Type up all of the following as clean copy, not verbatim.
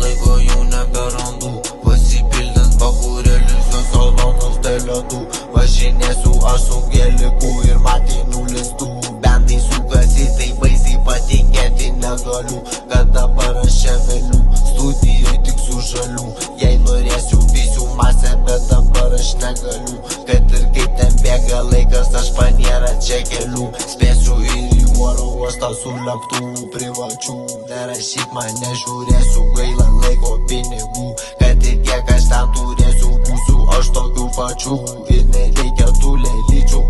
laiko jau neberandu. Pasipildęs bachūrėlis, jo salonas tai ledų. Važinėsiu aš su geliku ir matei nulistų. Bendai sukasi, tai baisiai patikėti negaliu, kad dabar aš čia vėliu, studijoj tik su žaliu. Jei norėsiu vysiu masę, bet dabar aš negaliu. Kad ir kaip ten bėga laikas, aš panierą čia keliu. Spėsiu ir į oro uostą su lėktuvų privačių. Nerašyk man, nežiūrėsiu, gaila laiko pinigų. Kad ir kiek aš ten turėsiu, būsiu aš tokių pačių. Ir nereikia tų lelyčių,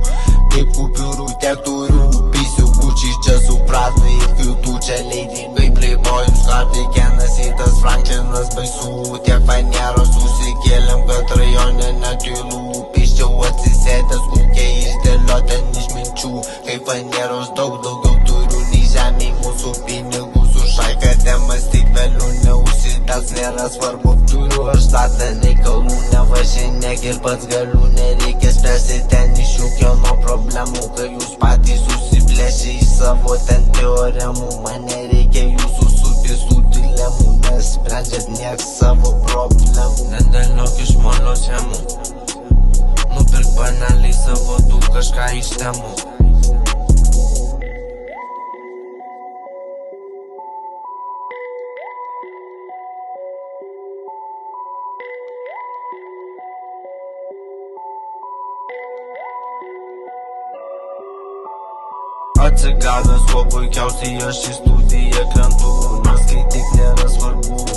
kaip kupiūrų tiek turiu. Pysiu Gucci čia su Prada ir kitų čia leidingai. Playboyus, Harley'kenas, Itas Franklinas baisu. Tiek fanieros susikėlėm, kad rajone netylu. Piščiau atsisėdęs kokiai išdėlioti iš minčių. Kaip fanieros daug daugiau turiu nei žemėj mūsų pinigų. Su šaika temas tik vėliau neužsidels, nėra svarbu. Turiu aš tada reikalų, nevažinėk ir pats galiu. Nereikia spręsti ten iš jų kieno problemų, kai jūs patys susiplėšia į savo ten teoremų. Man nereikia jūsų supistų dilemų, nesprendžiat nieks savo problemų. Nedėliok iš molio schemų, nupirk panelį savo tu kažką iš temų. Atsigavęs kuo puikiausiai aš į studiją krentu, nes kai tik nėra svarbu.